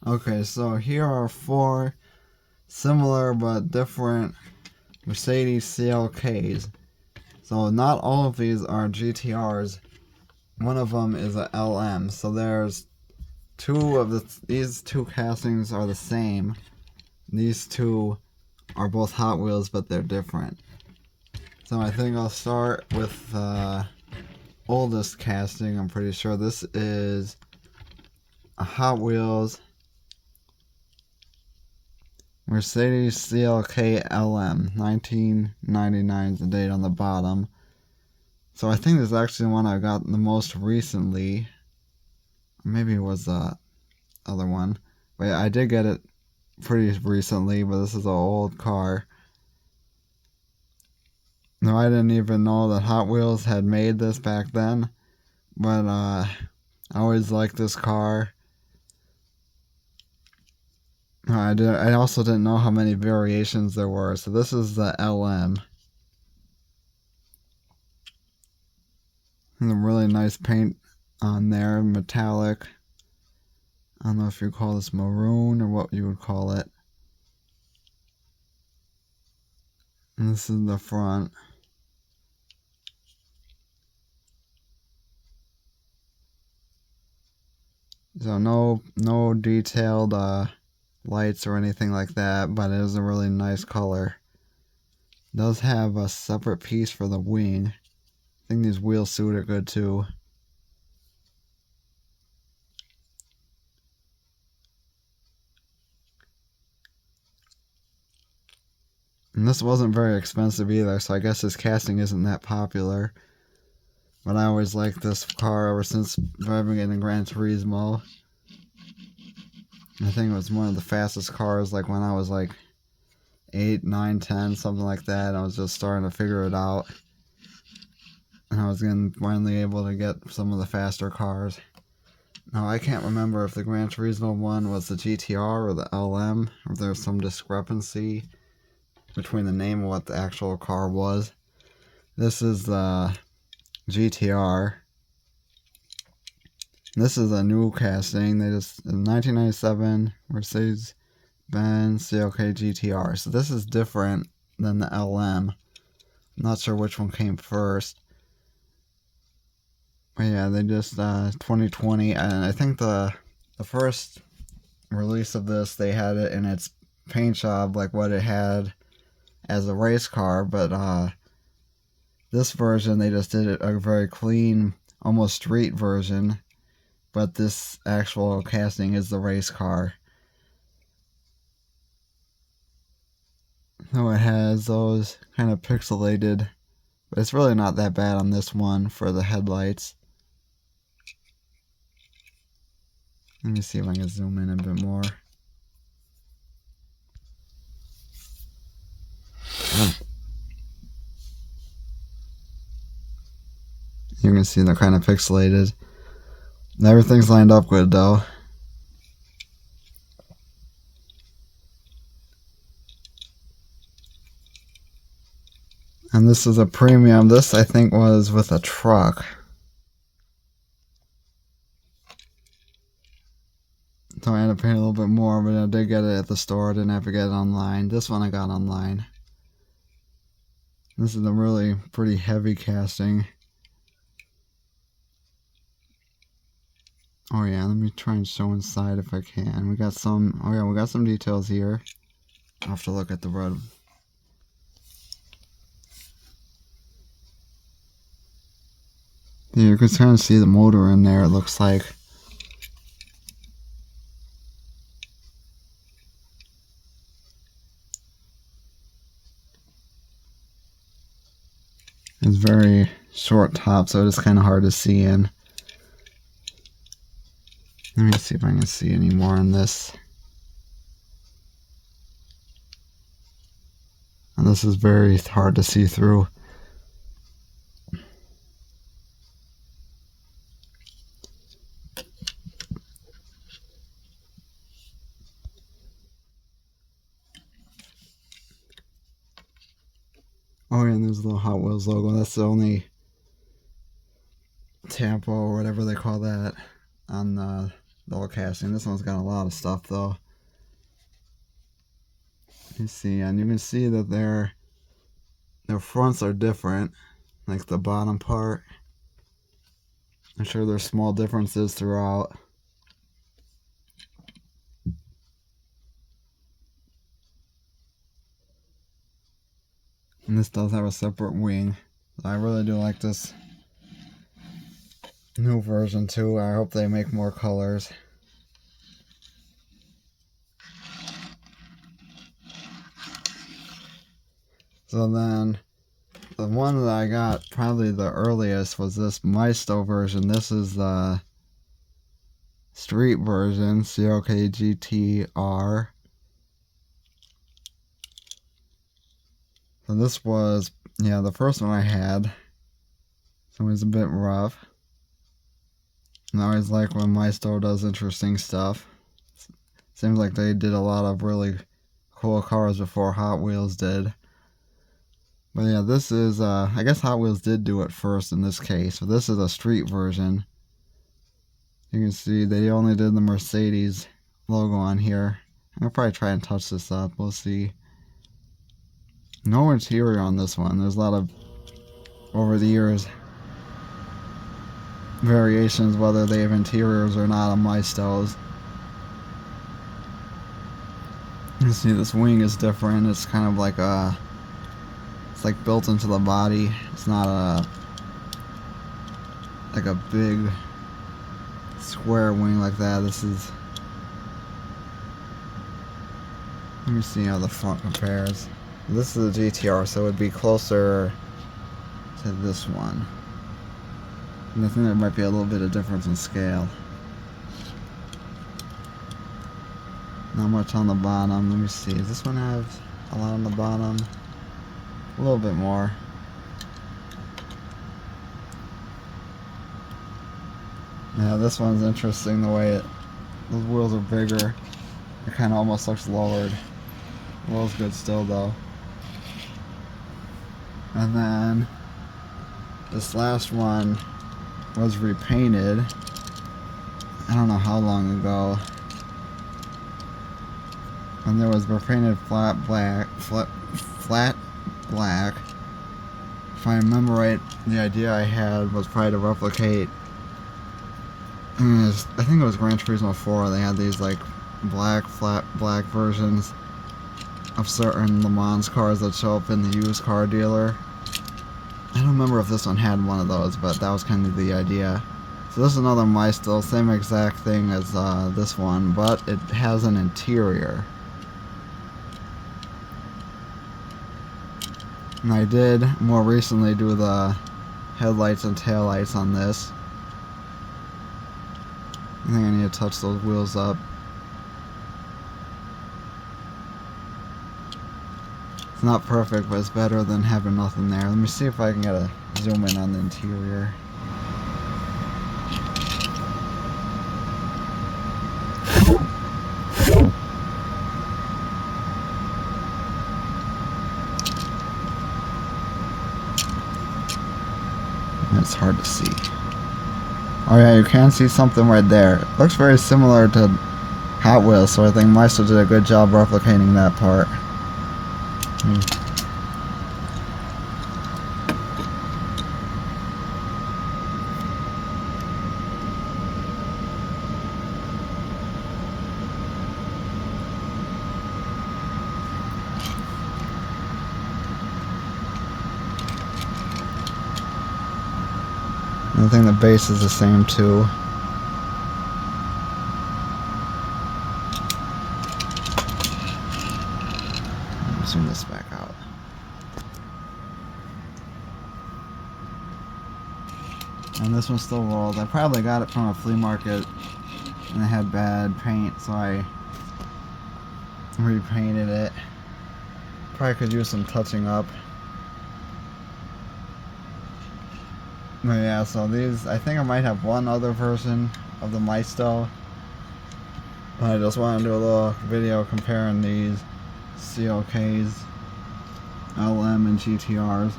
Okay, so here are 4 similar but different Mercedes CLKs. So not all of these are GTRs. One of them is a LM. So there's these 2 castings are the same. These 2 are both Hot Wheels, but they're different. So I think I'll start with the oldest casting. I'm pretty sure this is a Hot Wheels Mercedes CLK LM. 1999 is the date on the bottom. So I think this is actually the one I got the most recently. Maybe it was the other one. But yeah, I did get it pretty recently, but this is an old car. No, I didn't even know that Hot Wheels had made this back then. But I always liked this car. I also didn't know how many variations there were. So this is the LM. And a really nice paint on there, metallic. I don't know if you call this maroon or what you would call it. And this is the front. So no detailed lights or anything like that, but it is a really nice color. It does have a separate piece for the wing. I think these wheels suit it good too. And this wasn't very expensive either, so I guess this casting isn't that popular. But I always liked this car ever since driving it in Gran Turismo. I think it was one of the fastest cars, like when I was like 8, 9, 10, something like that. I was just starting to figure it out. And I was finally able to get some of the faster cars. Now, I can't remember if the Gran Turismo one was the GTR or the LM, or if there's some discrepancy between the name and what the actual car was. This is the GTR. This is a new casting. They just, in 1997, Mercedes Benz CLK GTR. So this is different than the LM. I'm not sure which one came first. But yeah, they just 2020, and I think the first release of this, they had it in its paint job like what it had as a race car, but this version they just did it a very clean, almost street version. But this actual casting is the race car. So it has those kind of pixelated, but it's really not that bad on this one for the headlights. Let me see if I can zoom in a bit more. You can see they're kind of pixelated. Everything's lined up good though. And this is a premium. This I think was with a truck. So I ended up paying a little bit more, but I did get it at the store. I didn't have to get it online. This one I got online. This is a really pretty heavy casting. Oh yeah, let me try and show inside if I can. We got some, oh yeah, we got some details here. I'll have to look at the red. Yeah, you can kind of see the motor in there, it looks like. It's very short top, so it's kind of hard to see in. Let me see if I can see any more in this. And this is very hard to see through. Oh yeah, and there's a little Hot Wheels logo. That's the only tampo or whatever they call that on double casting. This one's got a lot of stuff though. You see, and you can see that their fronts are different, like the bottom part. I'm sure there's small differences throughout. And this does have a separate wing. I really do like this new version too. I hope they make more colors. So then, the one that I got probably the earliest was this Maisto version. This is the street version, CLK GTR. So this was, yeah, the first one I had. So it was a bit rough. And I always like when Maisto does interesting stuff. Seems like they did a lot of really cool cars before Hot Wheels did. But yeah, this is, I guess Hot Wheels did do it first in this case. So this is a street version. You can see they only did the Mercedes logo on here. I'll probably try and touch this up. We'll see. No interior on this one. There's a lot of, over the years, variations whether they have interiors or not on Maistos. You can see this wing is different. It's kind of like a, it's like built into the body. It's not a, like a big square wing like that. This is, let me see how the front compares. This is a GTR, so it would be closer to this one. And I think there might be a little bit of difference in scale. Not much on the bottom. Let me see. Does this one have a lot on the bottom? A little bit more. Yeah, this one's interesting the way those wheels are bigger. It kind of almost looks lowered. The wheel's good still though. And then this last one was repainted. I don't know how long ago. And there was repainted flat black. If I remember right, the idea I had was probably to replicate, I think it was Gran Turismo 4. They had these like flat black versions of certain Le Mans cars that show up in the used car dealer. I don't remember if this one had one of those, but that was kind of the idea. So this is another Maisto, same exact thing as this one, but it has an interior. And I did more recently do the headlights and taillights on this. I think I need to touch those wheels up. It's not perfect, but it's better than having nothing there. Let me see if I can get a zoom in on the interior. It's hard to see. Oh yeah, you can see something right there. It looks very similar to Hot Wheels, so I think Maisto did a good job replicating that part. I think the base is the same too. Zoom this back out. And this one's still rolled. I probably got it from a flea market and it had bad paint, so I repainted it. Probably could use some touching up. But yeah, so these, I think I might have one other version of the Maisto. I just want to do a little video comparing these CLKs, LM, and GTRs.